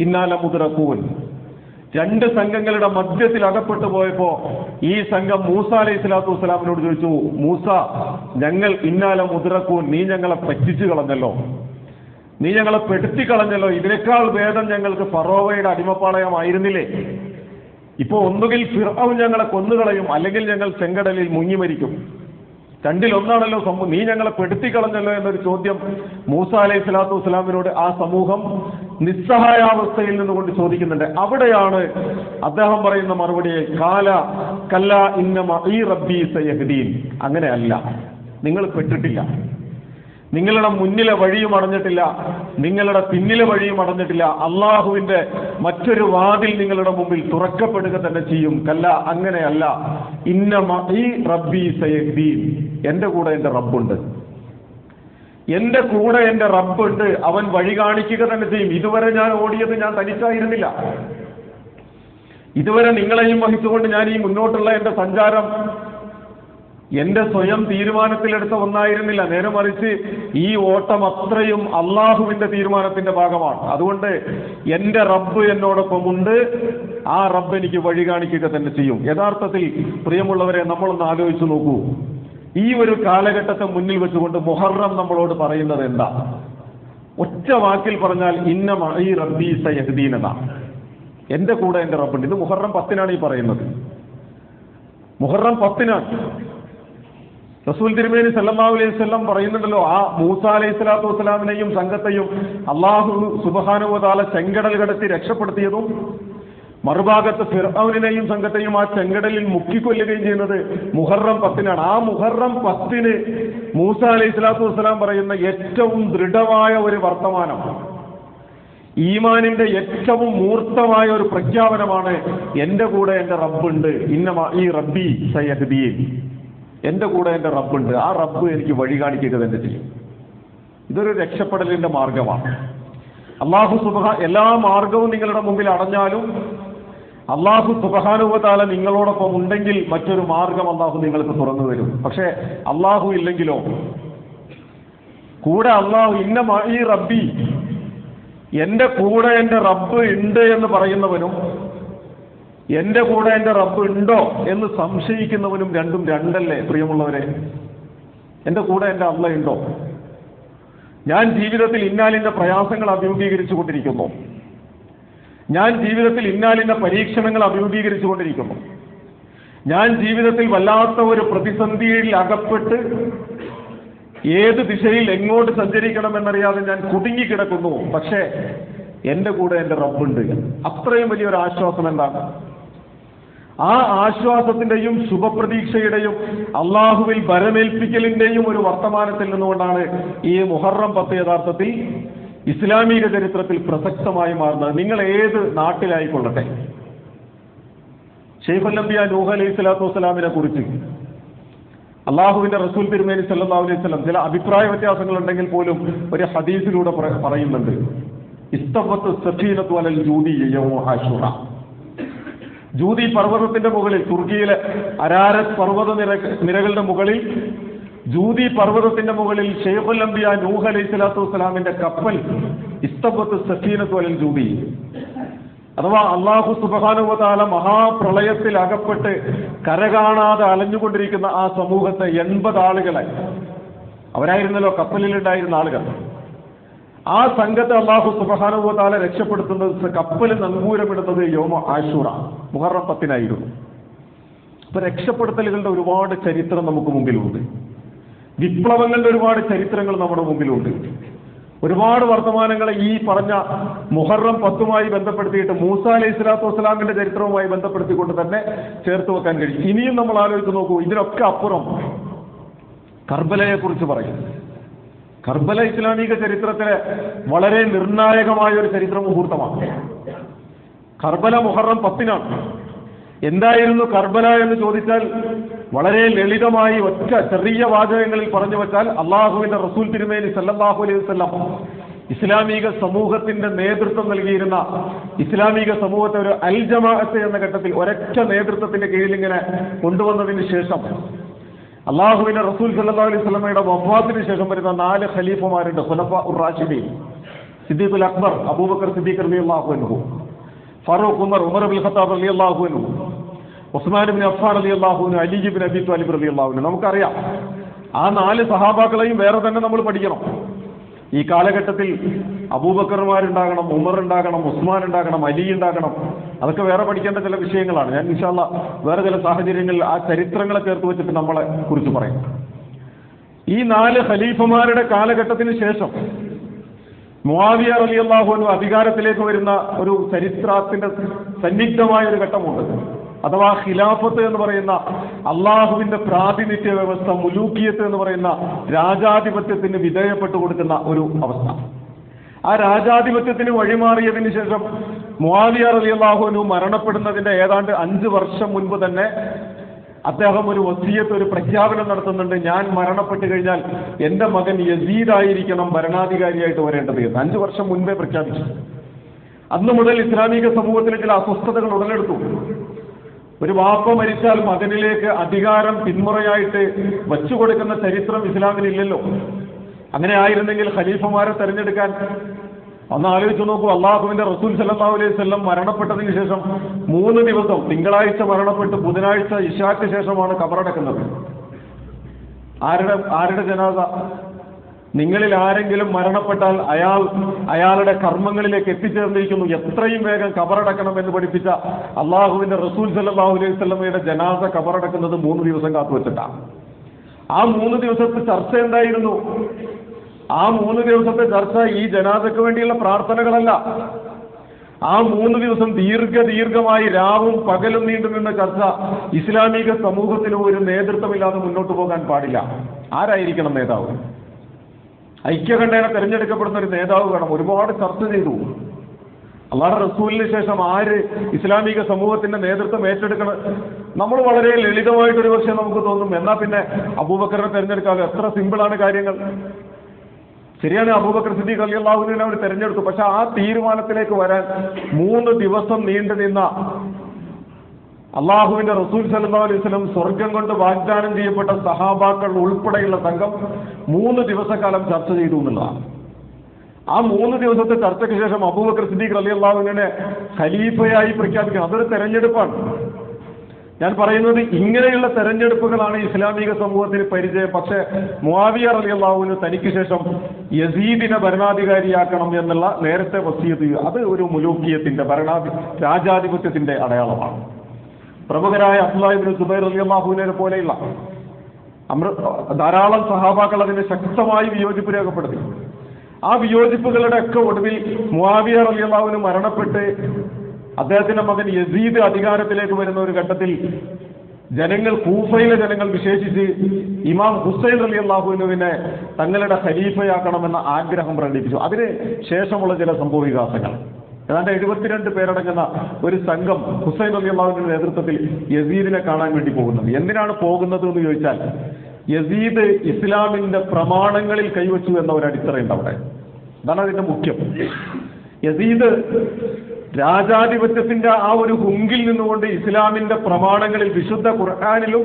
ഇന്നാ ലമുദ്റകൂൻ. രണ്ട് സംഘങ്ങളുടെ മധ്യത്തിൽ അകപ്പെട്ടു പോയപ്പോ ഈ സംഘം മൂസ അലൈഹി സ്വലാത്തു വസ്സലാമിനോട് ചോദിച്ചു, മൂസ, ഞങ്ങൾ ഇന്നാല മുദ്റക്കൂൻ, നീ ഞങ്ങളെ പറ്റിച്ചു കളഞ്ഞല്ലോ, നീ ഞങ്ങളെ പെടുത്തി കളഞ്ഞല്ലോ, ഇതിനേക്കാൾ ഭേദം ഞങ്ങൾക്ക് ഫറോവയുടെ അടിമപ്പാളയമായിരുന്നില്ലേ? ഇപ്പോ ഒന്നുകിൽ ഫിർഔൻ ഞങ്ങളെ കൊന്നുകളയും, അല്ലെങ്കിൽ ഞങ്ങൾ ചെങ്കടലിൽ മുങ്ങി മരിക്കും. രണ്ടിലൊന്നാണല്ലോ സംഭവം, നീ ഞങ്ങളെ പെടുത്തി കളഞ്ഞല്ലോ എന്നൊരു ചോദ്യം മൂസ അലൈഹി സ്വലാത്തു വസ്സലാമിനോട് ആ സമൂഹം നിസ്സഹായാവസ്ഥയിൽ നിന്നുകൊണ്ട് ചോദിക്കുന്നുണ്ട്. അവിടെയാണ് അദ്ദേഹം പറയുന്ന മറുപടി, കാല കല്ല ഇന്ന മഈ റബ്ബി സയഹ്ദീൻ. അങ്ങനെയല്ല, നിങ്ങൾ പെട്ടിട്ടില്ല, നിങ്ങളുടെ മുന്നിലെ വഴിയും അടഞ്ഞിട്ടില്ല, നിങ്ങളുടെ പിന്നിലെ വഴിയും അടഞ്ഞിട്ടില്ല. അള്ളാഹുവിന്റെ മറ്റൊരു വാതിൽ നിങ്ങളുടെ മുമ്പിൽ തുറക്കപ്പെടുക തന്നെ ചെയ്യും. കല്ല, അങ്ങനെയല്ല. ഇന്ന മഈ റബ്ബി സയഹ്ദീൻ. എന്റെ കൂടെ എന്റെ റബ്ബുണ്ട്, എന്റെ കൂടെ എന്റെ റബ്ബുണ്ട്, അവൻ വഴി കാണിക്കുക തന്നെ ചെയ്യും. ഇതുവരെ ഞാൻ ഓടിയത് ഞാൻ തനിച്ചായിരുന്നില്ല, ഇതുവരെ നിങ്ങളെയും വഹിച്ചുകൊണ്ട് ഞാൻ ഈ മുന്നോട്ടുള്ള എന്റെ സഞ്ചാരം എന്റെ സ്വയം തീരുമാനത്തിലെടുത്ത ഒന്നായിരുന്നില്ല. നേരെ മറിച്ച് ഈ ഓട്ടം അത്രയും അള്ളാഹുവിന്റെ തീരുമാനത്തിന്റെ ഭാഗമാണ്. അതുകൊണ്ട് എന്റെ റബ്ബ് എന്നോടൊപ്പമുണ്ട്, ആ റബ്ബ് എനിക്ക് വഴി കാണിക്കുക തന്നെ ചെയ്യും. യഥാർത്ഥത്തിൽ പ്രിയമുള്ളവരെ, നമ്മളൊന്ന് ആലോചിച്ചു നോക്കൂ. ഈ ഒരു കാലഘട്ടത്തെ മുന്നിൽ വെച്ചുകൊണ്ട് മുഹറം നമ്മളോട് പറയുന്നത് എന്താ? ഒറ്റ വാക്കിൽ പറഞ്ഞാൽ ഇന്ന മഈ റബ്ബി സയഹ്ദീനത. എന്റെ കൂടെ എന്റെ റബ്ബുണ്ട്. ഇത് മുഹറം 10-നാണ് ഈ പറയുന്നത്. മുഹറം 10-നാണ്. റസൂൽ തിരുമേനി സല്ലല്ലാഹു അലൈഹി വസല്ലം പറയുന്നുണ്ടല്ലോ, ആ മൂസ അലൈഹി സ്വലാത്തു വസ്സലാമിനെയും സംഘത്തെയും അല്ലാഹു സുബ്ഹാനഹു വ തആല ചെങ്കടൽ കടത്തി രക്ഷപ്പെടുത്തിയതും മറുഭാഗത്ത് ഫിർഔനെയും സംഘത്തെയും ആ ചെങ്കടലിൽ മുക്കിക്കൊല്ലുകയും ചെയ്യുന്നത് മുഹറം 10-നാണ്. ആ മുഹറം 10-ന് മൂസ അലൈഹി സ്വലാത്തു വസ്സലാം പറയുന്ന ഏറ്റവും ദൃഢമായ ഒരു വർത്തമാനം, ഈമാനിന്റെ ഏറ്റവും മൂർത്തമായ ഒരു പ്രഖ്യാപനമാണ്, എന്റെ കൂടെ എന്റെ റബ്ബുണ്ട്, ഇന്ന ഈ റബ്ബി സയഹ്ദീൻ. എന്റെ കൂടെ എന്റെ റബ്ബുണ്ട്, ആ റബ്ബ് എനിക്ക് വഴി കാണിക്കുക തന്നെ ചെയ്യും. ഇതൊരു രക്ഷപ്പെടലിന്റെ മാർഗമാണ്. എല്ലാ മാർഗവും നിങ്ങളുടെ മുമ്പിൽ അടഞ്ഞാലും അല്ലാഹു സുബ്ഹാനഹു വ തആല നിങ്ങളോടൊപ്പം ഉണ്ടെങ്കിൽ മറ്റൊരു മാർഗം അല്ലാഹു നിങ്ങൾക്ക് തുറന്നു തരും. പക്ഷേ അല്ലാഹു ഇല്ലെങ്കിലോ? കൂടെ അല്ലാഹു ഇന്ന മഈ റബ്ബി, എന്റെ കൂടെ എന്റെ റബ്ബ് ഉണ്ട് എന്ന് പറയുന്നവനും എന്റെ കൂടെ എന്റെ റബ്ബ് ഉണ്ടോ എന്ന് സംശയിക്കുന്നവനും രണ്ടും രണ്ടല്ലേ പ്രിയമുള്ളവരെ? എന്റെ കൂടെ എന്റെ അല്ലാഹ് ഉണ്ടോ? ഞാൻ ജീവിതത്തിൽ ഇന്നാലിന്റെ പ്രയാസങ്ങൾ അഭിമുഖീകരിച്ചു കൊണ്ടിരിക്കുന്നു, ഞാൻ ജീവിതത്തിൽ ഇന്നാലിന്റെ പരീക്ഷണങ്ങൾ അഭിമുഖീകരിച്ചു കൊണ്ടിരിക്കുന്നു, ഞാൻ ജീവിതത്തിൽ വല്ലാത്ത ഒരു പ്രതിസന്ധിയിൽ അകപ്പെട്ട് ഏത് ദിശയിൽ എങ്ങോട്ട് സഞ്ചരിക്കണമെന്നറിയാതെ ഞാൻ കുടുങ്ങിക്കിടക്കുന്നു. പക്ഷേ എന്റെ കൂടെ എന്റെ റബ്ബുണ്ട്. അത്രയും വലിയൊരു ആശ്വാസം എന്താണ്? ആ ആശ്വാസത്തിന്റെയും ശുഭപ്രതീക്ഷയുടെയും അള്ളാഹുവിൽ ബരമേൽപ്പിക്കലിന്റെയും ഒരു വർത്തമാനത്തിൽ നിന്നുകൊണ്ടാണ് ഈ മുഹറം 10 യഥാർത്ഥത്തിൽ ഇസ്ലാമിക ചരിത്രത്തിൽ പ്രസക്തമായി മാറുന്നത്. നിങ്ങൾ ഏത് നാട്ടിലായിക്കൊള്ളട്ടെ, ശൈഖുൽ അംബിയ നൂഹ് അലൈഹി സ്വലാത്തു വസ്സലാമിനെ കുറിച്ച് അള്ളാഹുവിന്റെ റസൂൽ തിരുമേനി സല്ലല്ലാഹു അലൈഹി വസല്ലം ചില അഭിപ്രായ വ്യത്യാസങ്ങൾ ഉണ്ടെങ്കിൽ പോലും ഒരു ഹദീസിലൂടെ പറയുന്നുണ്ട്, ഇസ്തവത്ത് സഫീനത്തു അലൽ ജൂദി യൗമ ആശൂറ. ജൂദി പർവ്വതത്തിന്റെ മുകളിൽ, തുർക്കിയിലെ അരാരത്ത് പർവ്വത നിരകളുടെ മുകളിൽ, ജൂദി പർവ്വതത്തിന്റെ മുകളിൽ ശൈഖുൽ അംബിയ നൂഹ് അലൈഹി സ്വലാത്തു വസ്സലാമിന്റെ കപ്പൽ ഇസ്തവത്ത് സഫീനത്തു അലൽ ജൂദി, അഥവാ അല്ലാഹു സുബ്ഹാനഹു വ തആല മഹാപ്രളയത്തിൽ അകപ്പെട്ട് കരകാണാതെ അലഞ്ഞുകൊണ്ടിരിക്കുന്ന ആ സമൂഹത്തെ 80 ആളുകളെ, അവരായിരുന്നല്ലോ കപ്പലിലുണ്ടായിരുന്ന ആളുകൾ, ആ സംഘത്തെ അല്ലാഹു സുബ്ഹാനഹു വ തആല രക്ഷപ്പെടുത്തുന്നത്, കപ്പൽ നങ്കൂരമിടുന്നത് യൗമ ആശൂറ മുഹറം 10-നായിരുന്നു. അപ്പൊ രക്ഷപ്പെടുത്തലുകളുടെ ഒരുപാട് ചരിത്രം നമുക്ക് മുമ്പിലുണ്ട്, വിപ്ലവങ്ങളുടെ ഒരുപാട് ചരിത്രങ്ങൾ നമ്മുടെ മുമ്പിലുണ്ട്. ഒരുപാട് വർത്തമാനങ്ങളെ ഈ പറഞ്ഞ മുഹറം 10-മായി ബന്ധപ്പെടുത്തിയിട്ട് മൂസ അലൈഹി സ്വലാത്തു വസ്സലാമിന്റെ ചരിത്രവുമായി ബന്ധപ്പെടുത്തിക്കൊണ്ട് തന്നെ ചേർത്ത് വെക്കാൻ കഴിയും. ഇനിയും നമ്മൾ ആലോചിച്ച് നോക്കൂ, ഇതിനൊക്കെ അപ്പുറം കർബലയെ കുറിച്ച് പറയും. കർബല ഇസ്ലാമിക ചരിത്രത്തിലെ വളരെ നിർണായകമായ ഒരു ചരിത്ര മുഹൂർത്തമാണ്. കർബല മുഹറം 10-നാണ്. എന്തായിരുന്നു കർബല എന്ന് ചോദിച്ചാൽ വളരെ ലളിതമായി ഒറ്റ ചെറിയ വാചകങ്ങളിൽ പറഞ്ഞു വെച്ചാൽ, അള്ളാഹുവിന്റെ റസൂൽ തിരുമേനി സല്ലല്ലാഹു അലൈഹി വസല്ലം ഇസ്ലാമിക സമൂഹത്തിന്റെ നേതൃത്വം നൽകിയിരുന്ന, ഇസ്ലാമിക സമൂഹത്തെ ഒരു അൽ ജമാഅത്ത് എന്ന ഘട്ടത്തിൽ ഒരൊറ്റ നേതൃത്വത്തിന്റെ കീഴിൽ ഇങ്ങനെ കൊണ്ടുവന്നതിന് ശേഷം അള്ളാഹുവിന്റെ റസൂൽ സല്ലല്ലാഹു അലൈഹി വസല്ലമയുടെ വഫാത്തിന് ശേഷം വരുന്ന 4 ഖലീഫമാരുണ്ട്, ഖുലഫാഉർ റാഷിദീൻ, സിദ്ദീഖുൽ അക്ബർ അബൂബക്കർ സിദ്ദീഖ് റളിയല്ലാഹു അൻഹു, ഫാറൂഖ് ഉമർ ഇബ്നുൽ ഖത്താബ് റളിയല്ലാഹു അൻഹു, ഉസ്മാൻ ഇബ്നു അഫ്ഫാൻ റളിയല്ലാഹു അൻഹു, അലി ഇബ്നു അബി ത്വാലിബ് റളിയല്ലാഹു അൻഹു. നമുക്കറിയാം ആ 4 സഹാബാക്കളെയും വേറെ തന്നെ നമ്മൾ പഠിക്കണം. ഈ കാലഘട്ടത്തിൽ അബൂബക്കർമാരുണ്ടാകണം, ഉമർ ഉണ്ടാകണം, ഉസ്മാൻ ഉണ്ടാകണം, അലി ഉണ്ടാകണം. അതൊക്കെ വേറെ പഠിക്കേണ്ട ചില വിഷയങ്ങളാണ്. ഞാൻ ഇൻഷാ അല്ലാഹ് വേറെ ചില സാഹചര്യങ്ങളിൽ ആ ചരിത്രങ്ങളെ ചേർത്ത് വെച്ചിട്ട് നമ്മളെ കുറിച്ച് പറയും. ഈ 4 ഖലീഫമാരുടെ കാലഘട്ടത്തിന് ശേഷം മുആവിയ റളിയല്ലാഹു അൻഹു അധികാരത്തിലേക്ക് വരുന്ന ഒരു ചരിത്രത്തിന്റെ സന്നിഗ്ധമായ ഒരു ഘട്ടമുണ്ട്. അഥവാ ഖിലാഫത്ത് എന്ന് പറയുന്ന അള്ളാഹുവിന്റെ പ്രാതിനിധ്യ വ്യവസ്ഥ, മുലൂക്കിയത്ത് എന്ന് പറയുന്ന രാജാധിപത്യത്തിന് വിധേയപ്പെട്ടു കൊടുക്കുന്ന ഒരു അവസ്ഥ. ആ രാജാധിപത്യത്തിന് വഴിമാറിയതിനു ശേഷം മുആവിയ റളിയല്ലാഹു അൻഹു മരണപ്പെടുന്നതിന്റെ ഏതാണ്ട് 5 വർഷം മുൻപ് തന്നെ അദ്ദേഹം ഒരു വസിയത്ത്, ഒരു പ്രഖ്യാപനം നടത്തുന്നുണ്ട്, ഞാൻ മരണപ്പെട്ടു കഴിഞ്ഞാൽ എന്റെ മകൻ യസീദായിരിക്കണം ഭരണാധികാരിയായിട്ട് വരേണ്ടത് എന്ന് 5 വർഷം മുൻപേ പ്രഖ്യാപിച്ചു. അന്ന് മുതൽ ഇസ്ലാമിക സമൂഹത്തിൽ ചില അസ്വസ്ഥതകൾ ഉടലെടുത്തു. ഒരു വാപ്പ മരിച്ചാൽ മകനിലേക്ക് അധികാരം പിന്മുറയായിട്ട് വച്ചുകൊടുക്കുന്ന ചരിത്രം ഇസ്ലാമിലില്ലല്ലോ. അങ്ങനെ ആയിരുന്നെങ്കിൽ ഖലീഫമാരെ തെരഞ്ഞെടുക്കാൻ ഒന്ന് ആലോചിച്ചു നോക്കൂ. അള്ളാഹുവിന്റെ റസൂൽ സല്ലല്ലാഹു അലൈഹി വസല്ലം മരണപ്പെട്ടതിന് ശേഷം 3 ദിവസം, തിങ്കളാഴ്ച മരണപ്പെട്ട് ബുധനാഴ്ച ഇശാക്ക് ശേഷമാണ് ഖബറടക്കുന്നത്. ആരുടെ ജനാസ? നിങ്ങളിൽ ആരെങ്കിലും മരണപ്പെട്ടാൽ അയാളുടെ കർമ്മങ്ങളിലേക്ക് എത്തിച്ചേർന്നിരിക്കുന്നു. എത്രയും വേഗം ഖബറടക്കണം എന്ന് പഠിപ്പിച്ച അള്ളാഹുവിന്റെ റസൂൽ സല്ലല്ലാഹു അലൈഹി വസല്ലമയുടെ ജനാസ ഖബറടക്കുന്നത് 3 ദിവസം കാത്തുവച്ചിട്ടാണ്. ആ 3 ദിവസത്തെ ചർച്ച എന്തായിരുന്നു? ആ 3 ദിവസത്തെ ചർച്ച ഈ ജനാസയ്ക്ക് വേണ്ടിയുള്ള പ്രാർത്ഥനകളല്ല. ആ 3 ദിവസം ദീർഘമായി രാവും പകലും നീണ്ടുനിന്ന ചർച്ച ഇസ്ലാമിക സമൂഹത്തിന് ഒരു നേതൃത്വമില്ലാതെ മുന്നോട്ട് പോകാൻ പാടില്ല. ആരായിരിക്കണം നേതാവ്? ഐക്യകണ്ഠേന തെരഞ്ഞെടുക്കപ്പെടുന്ന ഒരു നേതാവ് വേണം. ഒരുപാട് ചർച്ച ചെയ്തു. അള്ളാഹുവിന്റെ റസൂലിന് ശേഷം ആര് ഇസ്ലാമിക സമൂഹത്തിന്റെ നേതൃത്വം ഏറ്റെടുക്കണം? നമ്മൾ വളരെ ലളിതമായിട്ടൊരു പക്ഷേ നമുക്ക് തോന്നും, എന്നാ പിന്നെ അബൂബക്കറിനെ തെരഞ്ഞെടുക്കാമല്ലോ, എത്ര സിമ്പിളാണ് കാര്യങ്ങൾ. ശരിയാണ്, അബൂബക്കർ സിദ്ദീഖ് റളിയല്ലാഹു അൻഹുവിനെ അവർ തെരഞ്ഞെടുത്തു. പക്ഷെ ആ തീരുമാനത്തിലേക്ക് വരാൻ 3 ദിവസം നീണ്ടു നിന്ന അള്ളാഹുവിന്റെ റസൂൽ സല്ലല്ലാഹു അലൈഹി വസല്ലം സ്വർഗം കൊണ്ട് വാഗ്ദാനം ചെയ്യപ്പെട്ട സഹാബാക്കൾ ഉൾപ്പെടെയുള്ള സംഘം 3 ദിവസക്കാലം ചർച്ച ചെയ്തു എന്നുള്ളതാണ്. ആ 3 ദിവസത്തെ ചർച്ചയ്ക്ക് ശേഷം അബൂബക്കർ സിദ്ദീഖ് റളിയല്ലാഹു അൻഹുവിനെ ഖലീഫയായി പ്രഖ്യാപിക്കണം. അതൊരു തെരഞ്ഞെടുപ്പാണ്. ഞാൻ പറയുന്നത് ഇങ്ങനെയുള്ള തെരഞ്ഞെടുപ്പുകളാണ് ഇസ്ലാമിക സമൂഹത്തിന് പരിചയം. പക്ഷേ മുആവിയ റളിയല്ലാഹു അൻഹു തനിക്ക് ശേഷം യസീദിനെ ഭരണാധികാരിയാക്കണം എന്നുള്ള നേരത്തെ വസിയത്ത്, അത് ഒരു മുലൂക്കിയത്തിന്റെ രാജാധിപത്യത്തിന്റെ അടയാളമാണ്. പ്രമുഖരായ അബ്ദുല്ലാഹി ഇബ്നു സുബൈർ റളിയല്ലാഹു അൻഹുവിനെ പോലെയുള്ള ധാരാളം സഹാബാക്കൾ അതിന് ശക്തമായി വിയോജിപ്പ് രേഖപ്പെടുത്തി. ആ വിയോജിപ്പുകളുടെ ഒക്കെ ഒടുവിൽ മുആവിയ റളിയല്ലാഹു അൻഹു മരണപ്പെട്ട് അദ്ദേഹത്തിന്റെ മകൻ യസീദ് അധികാരത്തിലേക്ക് വരുന്ന ഒരു ഘട്ടത്തിൽ കൂഫയിലെ ജനങ്ങൾ വിശേഷിച്ച് ഇമാം ഹുസൈൻ റളിയല്ലാഹു അൻഹുവിനെ തങ്ങളുടെ ഖലീഫയാക്കണമെന്ന ആഗ്രഹം പ്രകടിപ്പിച്ചു. അതിന് ശേഷമുള്ള ചില സംഭവവികാസങ്ങൾ, ഏതാണ്ട് 72 പേരടങ്ങുന്ന ഒരു സംഘം ഹുസൈൻ റളിയല്ലാഹു അൻഹുവിന്റെ നേതൃത്വത്തിൽ യസീദിനെ കാണാൻ വേണ്ടി പോകുന്നത്. എന്തിനാണ് പോകുന്നത് എന്ന് ചോദിച്ചാൽ, യസീദ് ഇസ്ലാമിന്റെ പ്രമാണങ്ങളിൽ കൈവച്ചു എന്ന ഒരു അടിത്തറയുണ്ട് അവിടെ. അതാണ് അതിന്റെ മുഖ്യം. യസീദ് രാജാധിപത്യത്തിന്റെ ആ ഒരു ഹുങ്കിൽ നിന്നുകൊണ്ട് ഇസ്ലാമിന്റെ പ്രമാണങ്ങളിൽ, വിശുദ്ധ ഖുർആനിലും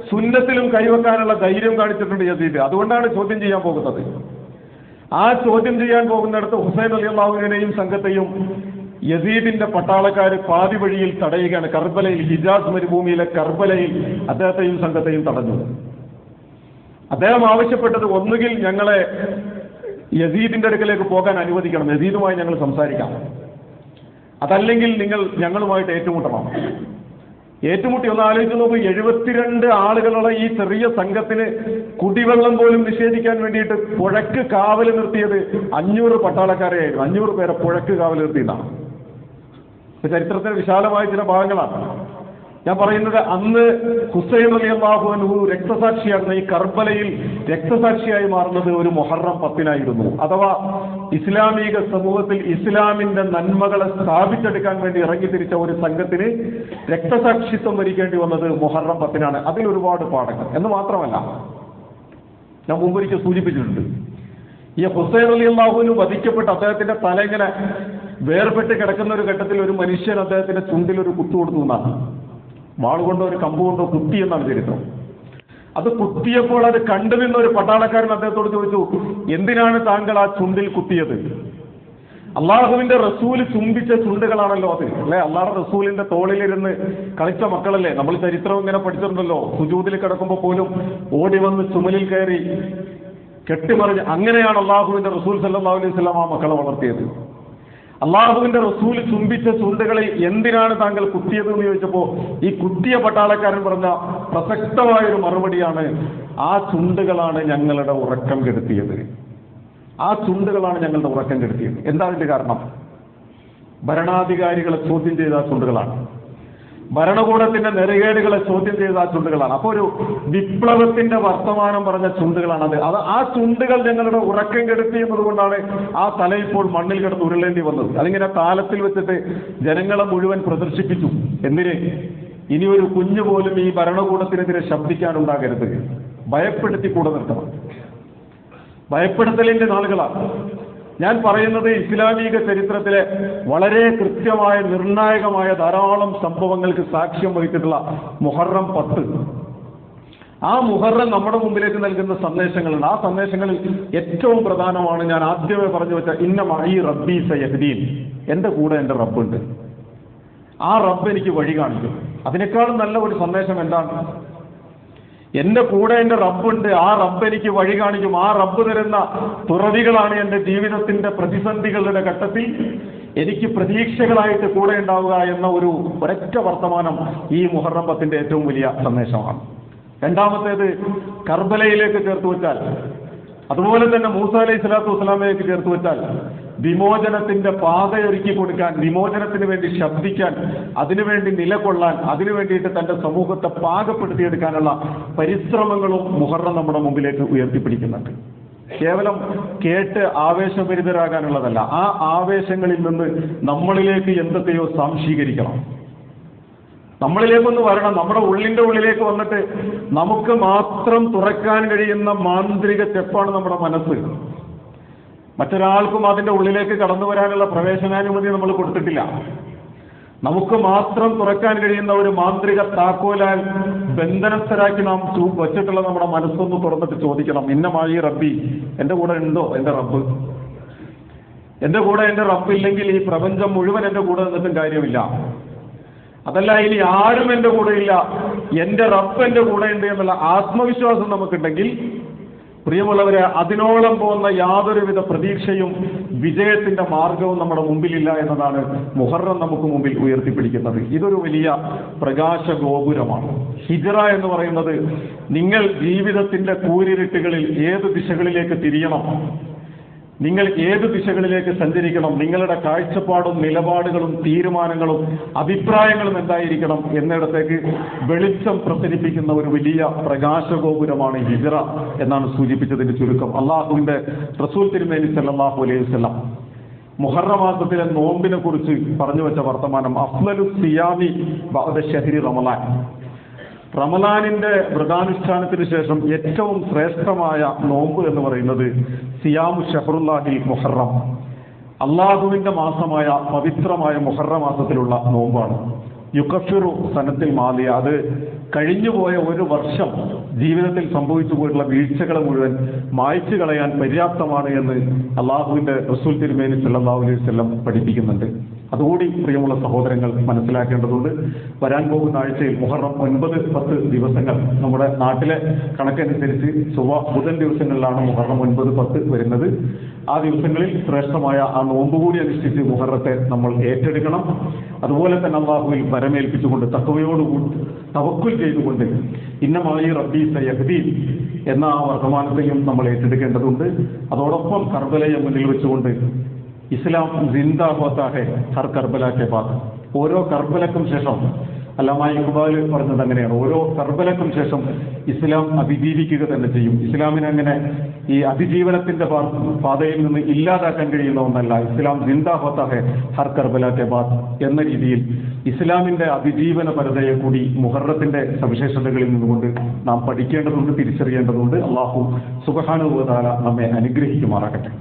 സുന്നത്തിലും കൈവെക്കാനുള്ള ധൈര്യം കാണിച്ചിട്ടുണ്ട് യസീദ്. അതുകൊണ്ടാണ് ചോദ്യം ചെയ്യാൻ പോകുന്നത്. ആ ചോദ്യം ചെയ്യാൻ പോകുന്നിടത്ത് ഹുസൈൻ റളിയല്ലാഹു അൻഹുവിനെയും സംഘത്തെയും യസീദിന്റെ പട്ടാളക്കാര് പാതി വഴിയിൽ തടയുകയാണ്. കർബലയിൽ, ഹിജാസ് മരുഭൂമിയിലെ കർബലയിൽ അദ്ദേഹത്തെയും സംഘത്തെയും തടഞ്ഞു. അദ്ദേഹം ആവശ്യപ്പെട്ടത്, ഒന്നുകിൽ ഞങ്ങളെ യസീദിന്റെ അടുക്കലേക്ക് പോകാൻ അനുവദിക്കണം, യസീദുമായി ഞങ്ങൾ സംസാരിക്കാം, അതല്ലെങ്കിൽ നിങ്ങൾ ഞങ്ങളുമായിട്ട് ഏറ്റുമുട്ടണം. ഏറ്റുമുട്ടി ഒന്ന് ആലോചിച്ച് നോക്കൂ. 72 ആളുകളുള്ള ഈ ചെറിയ സംഘത്തിന് കുടിവെള്ളം പോലും നിഷേധിക്കാൻ വേണ്ടിയിട്ട് പുഴക്ക് കാവൽ നിർത്തിയത് 500 പട്ടാളക്കാരെയായിരുന്നു. 500 പേരെ പുഴക്ക് കാവൽ നിർത്തിയതാണ്. ചരിത്രത്തിന് വിശാലമായ ചില ഭാഗങ്ങളാണ് ഞാൻ പറയുന്നത്. അന്ന് ഹുസൈൻ റളിയല്ലാഹു അൻഹു രക്തസാക്ഷിയാകുന്ന ഈ കർബലയിൽ രക്തസാക്ഷിയായി മാറുന്നത് ഒരു മുഹറം 10-നായിരുന്നു. അഥവാ ഇസ്ലാമിക സമൂഹത്തിൽ ഇസ്ലാമിന്റെ നന്മകളെ സ്ഥാപിച്ചെടുക്കാൻ വേണ്ടി ഇറങ്ങിത്തിരിച്ച ഒരു സംഘത്തിന് രക്തസാക്ഷിത്വം വരിക്കേണ്ടി വന്നത് മുഹറം 10-നാണ്. അതിൽ ഒരുപാട് പാഠങ്ങൾ എന്ന് മാത്രമല്ല, ഞാൻ മുമ്പൊരിക്കൽ സൂചിപ്പിച്ചിട്ടുണ്ട്, ഈ ഹുസൈൻ റളിയല്ലാഹു അൻഹു വധിക്കപ്പെട്ട് അദ്ദേഹത്തിന്റെ തല ഇങ്ങനെ വേർപെട്ട് കിടക്കുന്ന ഒരു ഘട്ടത്തിൽ ഒരു മനുഷ്യൻ അദ്ദേഹത്തിന്റെ ചുണ്ടിൽ ഒരു കുത്തു കൊടുത്തു എന്നാണ്. വാളുകൊണ്ടോ ഒരു കമ്പ് കൊണ്ടോ കുത്തി എന്നാണ് ചരിത്രം. അത് കുത്തിയപ്പോൾ അത് കണ്ടുനിന്ന ഒരു പട്ടാളക്കാരൻ അദ്ദേഹത്തോട് ചോദിച്ചു, എന്തിനാണ് താങ്കൾ ആ ചുണ്ടിൽ കുത്തിയത്? അള്ളാഹുവിന്റെ റസൂല് ചുംബിച്ച ചുണ്ടുകളാണല്ലോ അത്, അല്ലെ? അള്ളാഹുടെ റസൂലിന്റെ തോളിലിരുന്ന് കളിച്ച മക്കളല്ലേ? നമ്മൾ ചരിത്രം ഇങ്ങനെ പഠിച്ചിട്ടുണ്ടല്ലോ. സുജൂദിൽ കിടക്കുമ്പോൾ പോലും ഓടി വന്ന് ചുമലിൽ കയറി കെട്ടിമറിഞ്ഞ്, അങ്ങനെയാണ് അള്ളാഹുവിന്റെ റസൂൽ സല്ലല്ലാഹു അലൈഹി വസല്ലം ആ മക്കളെ വളർത്തിയത്. അള്ളാഹുവിന്റെ റസൂൽ ചുംബിച്ച ചുണ്ടുകളിൽ എന്തിനാണ് താങ്കൾ കുത്തിയത് എന്ന് ചോദിച്ചപ്പോ ഈ കുത്തിയ പട്ടാളക്കാരൻ പറഞ്ഞ പ്രസക്തമായൊരു മറുപടിയാണ്, ആ ചുണ്ടുകളാണ് ഞങ്ങളുടെ ഉറക്കം കെടുത്തിയത്. ആ ചുണ്ടുകളാണ് ഞങ്ങളുടെ ഉറക്കം കെടുത്തിയത്. എന്താ അതിന്റെ കാരണം? ഭരണാധികാരികളെ ചോദ്യം ചെയ്ത ആ ചുണ്ടുകളാണ്. ഭരണകൂടത്തിന്റെ നെറുകേടുകളെ ചോദ്യം ചെയ്ത ആ ചുണ്ടുകളാണ്. അപ്പോൾ ഒരു വിപ്ലവത്തിന്റെ വർത്തമാനം പറഞ്ഞ ചുണ്ടുകളാണത്. ആ ചുണ്ടുകൾ ഞങ്ങളുടെ ഉറക്കം കെടുത്തി എന്നതുകൊണ്ടാണ് ആ തല ഇപ്പോൾ മണ്ണിൽ കിടന്ന് ഉരുളേണ്ടി വന്നത്. അതിങ്ങനെ താലത്തിൽ വെച്ചിട്ട് ജനങ്ങളെ മുഴുവൻ പ്രദർശിപ്പിച്ചു. എന്തിന്? ഇനി ഒരു കുഞ്ഞു പോലും ഈ ഭരണകൂടത്തിനെതിരെ ശബ്ദിക്കാനുണ്ടാകരുത്, ഭയപ്പെടുത്തി കൂടെ നിർത്തണം. ഭയപ്പെടുത്തലിന്റെ നാളുകളാണ്. ഞാൻ പറയുന്നത് ഇസ്ലാമിക ചരിത്രത്തിലെ വളരെ കൃത്യമായ നിർണായകമായ ധാരാളം സംഭവങ്ങൾക്ക് സാക്ഷ്യം വഹിച്ചിട്ടുള്ള മുഹറം 10. ആ മുഹറം നമ്മുടെ മുമ്പിലേക്ക് നൽകുന്ന സന്ദേശങ്ങളുണ്ട്. ആ സന്ദേശങ്ങളിൽ ഏറ്റവും പ്രധാനമാണ് ഞാൻ ആദ്യമേ പറഞ്ഞു വെച്ച ഇന്ന മഈ റബ്ബി സയഹ്ദീൻ. എൻ്റെ കൂടെ എൻ്റെ റബ്ബുണ്ട്, ആ റബ്ബ് എനിക്ക് വഴി കാണിക്കും. അതിനേക്കാളും നല്ല ഒരു സന്ദേശം എന്താണ്? എൻ്റെ കൂടെ എൻ്റെ റബ്ബുണ്ട്, ആ റബ്ബ് എനിക്ക് വഴി കാണിക്കും. ആ റബ്ബ് തരുന്ന തുറവികളാണ് എൻ്റെ ജീവിതത്തിന്റെ പ്രതിസന്ധികളുടെ ഘട്ടത്തിൽ എനിക്ക് പ്രതീക്ഷകളായിട്ട് കൂടെ ഉണ്ടാവുക എന്ന ഒരൊറ്റ വർത്തമാനം ഈ മുഹറം 10ന്റെ ഏറ്റവും വലിയ സന്ദേശമാണ്. രണ്ടാമത്തേത് കർബലയിലേക്ക് ചേർത്ത് വെച്ചാൽ, അതുപോലെ തന്നെ മൂസ അലൈഹി സ്വലാത്തു വസ്സലാമയിലേക്ക് ചേർത്ത് വെച്ചാൽ വിമോചനത്തിന്റെ പാതയൊരുക്കി കൊടുക്കാൻ, വിമോചനത്തിന് വേണ്ടി ശബ്ദിക്കാൻ, അതിനുവേണ്ടി നിലകൊള്ളാൻ, അതിനു വേണ്ടിയിട്ട് തന്റെ സമൂഹത്തെ പാകപ്പെടുത്തിയെടുക്കാനുള്ള പരിശ്രമങ്ങളും മുഹറം നമ്മുടെ മുമ്പിലേക്ക് ഉയർത്തിപ്പിടിക്കുന്നുണ്ട്. കേവലം കേട്ട് ആവേശഭരിതരാകാനുള്ളതല്ല, ആ ആവേശങ്ങളിൽ നിന്ന് നമ്മളിലേക്ക് എന്തൊക്കെയോ സംശീകരിക്കണം, നമ്മളിലേക്കൊന്ന് വരണം. നമ്മുടെ ഉള്ളിന്റെ ഉള്ളിലേക്ക് വന്നിട്ട് നമുക്ക് മാത്രം തുറക്കാൻ കഴിയുന്ന മാന്ത്രിക ചെപ്പാണ് നമ്മുടെ മനസ്സ്. മറ്റൊരാൾക്കും അതിന്റെ ഉള്ളിലേക്ക് കടന്നു വരാനുള്ള പ്രവേശനാനുമതി നമ്മൾ കൊടുത്തിട്ടില്ല. നമുക്ക് മാത്രം തുറക്കാൻ കഴിയുന്ന ഒരു മാന്ത്രിക താക്കോലാൽ ബന്ധനസ്ഥരാക്കി നാം വച്ചിട്ടുള്ള നമ്മുടെ മനസ്സൊന്ന് തുറന്നിട്ട് ചോദിക്കണം, ഇന്നമായി റബ്ബി, എൻ്റെ കൂടെ ഉണ്ടോ എൻ്റെ റബ്ബ്? എൻ്റെ കൂടെ എൻ്റെ റബ്ബില്ലെങ്കിൽ ഈ പ്രപഞ്ചം മുഴുവൻ എൻ്റെ കൂടെ നിന്നിട്ടും കാര്യമില്ല. അതല്ല, ഇനി ആരും എൻ്റെ കൂടെ ഇല്ല, എൻ്റെ റബ്ബ് എൻ്റെ കൂടെ ഉണ്ട് എന്നുള്ള ആത്മവിശ്വാസം നമുക്കുണ്ടെങ്കിൽ പ്രിയമുള്ളവരെ, അതിനോളം പോകുന്ന യാതൊരുവിധ പ്രതീക്ഷയും വിജയത്തിന്റെ മാർഗവും നമ്മുടെ മുമ്പിലില്ല എന്നതാണ് മുഹറം നമുക്ക് മുമ്പിൽ ഉയർത്തിപ്പിടിക്കുന്നത്. ഇതൊരു വലിയ പ്രകാശ ഗോപുരമാണ്. ഹിജ്റ എന്ന് പറയുന്നത് നിങ്ങൾ ജീവിതത്തിന്റെ കൂരിരുട്ടുകളിൽ ഏത് ദിശകളിലേക്ക് തിരിയണം, നിങ്ങൾ ഏത് ദിശകളിലേക്ക് സഞ്ചരിക്കണം, നിങ്ങളുടെ കാഴ്ചപ്പാടും നിലപാടുകളും തീരുമാനങ്ങളും അഭിപ്രായങ്ങളും എന്തായിരിക്കണം എന്നിടത്തേക്ക് വെളിച്ചം പ്രസരിപ്പിക്കുന്ന ഒരു വലിയ പ്രകാശഗോപുരമാണ് ഹിജ്റ എന്നാണ് സൂചിപ്പിച്ചതിന്റെ ചുരുക്കം. അള്ളാഹുവിന്റെ റസൂൽ തിരുമേനി സല്ലല്ലാഹു അലൈഹി വസല്ലം മുഹറം മാസത്തിലെ നോമ്പിനെ കുറിച്ച് പറഞ്ഞു വെച്ച വർത്തമാനം, അഫ്ളലു സിയാമി ബഅദ ശഹ്രി റമളാൻ, റമളാനിന്റെ വ്രതാനുഷ്ഠാനത്തിന് ശേഷം ഏറ്റവും ശ്രേഷ്ഠമായ നോമ്പ് എന്ന് പറയുന്നത് സിയാമു ഷഹ്റുല്ലാഹിൽ മുഹറം, അള്ളാഹുവിന്റെ മാസമായ പവിത്രമായ മുഹറം മാസത്തിലുള്ള നോമ്പാണ്. യുകഫിറു സനത്തിൽ മാലിയ, അത് കഴിഞ്ഞുപോയ ഒരു വർഷം ജീവിതത്തിൽ സംഭവിച്ചു പോയിട്ടുള്ള വീഴ്ചകളെ മുഴുവൻ മായ്ച്ചു കളയാൻ പര്യാപ്തമാണ് എന്ന് അള്ളാഹുവിന്റെ റസൂൽ തിരുമേനി സല്ലല്ലാഹു അലൈഹി വസല്ലം പഠിപ്പിക്കുന്നുണ്ട്. അതുകൂടി പ്രിയമുള്ള സഹോദരങ്ങൾ മനസ്സിലാക്കേണ്ടതുണ്ട്. വരാൻ പോകുന്ന ആഴ്ചയിൽ മുഹറം 9, 10 ദിവസങ്ങൾ നമ്മുടെ നാട്ടിലെ കണക്കനുസരിച്ച് ബുധൻ ദിവസങ്ങളിലാണ് മുഹറം 9, 10 വരുന്നത്. ആ ദിവസങ്ങളിൽ ശ്രേഷ്ഠമായ ആ നോമ്പ് കൂടി അനുഷ്ഠിച്ച് മുഹറത്തെ നമ്മൾ ഏറ്റെടുക്കണം. അതുപോലെ തന്നെ അല്ലാഹുവിൽ വരമേൽപ്പിച്ചുകൊണ്ട് തഖ്വയോടുകൂടി തവക്കുൽ ചെയ്തുകൊണ്ട് ഇന്നമായി റബ്ബി സയഹ്ദീൻ എന്ന ആ വർത്തമാനത്തെയും നമ്മൾ ഏറ്റെടുക്കേണ്ടതുണ്ട്. അതോടൊപ്പം കർബലയെ മുന്നിൽ വെച്ചുകൊണ്ട് ഇസ്ലാം ജിന്ദാ ഹോത്താ ഹെ ഹർ കർബല കെ ബാദ്, ഓരോ കർബലക്കും ശേഷം, അല്ലാമ ഇഖ്ബാൽ പറഞ്ഞത് അങ്ങനെയാണ്, ഓരോ കർബലക്കും ശേഷം ഇസ്ലാം അതിജീവിക്കുക തന്നെ ചെയ്യും. ഇസ്ലാമിനെ അങ്ങനെ ഈ അതിജീവനത്തിന്റെ പാതയിൽ നിന്ന് ഇല്ലാതാക്കാൻ കഴിയുന്ന ഒന്നല്ല. ഇസ്ലാം ജിന്ദാ ഹോത്താ ഹെ ഹർ കർബല കെ ബാദ് എന്ന രീതിയിൽ ഇസ്ലാമിന്റെ അതിജീവന പരതയെ കൂടി മുഹറത്തിന്റെ സവിശേഷതകളിൽ നിന്നുകൊണ്ട് നാം പഠിക്കേണ്ടതുണ്ട്, തിരിച്ചറിയേണ്ടതുണ്ട്. അല്ലാഹു സുബ്ഹാനഹു വ തആല നമ്മെ അനുഗ്രഹിക്കുമാറാകട്ടെ.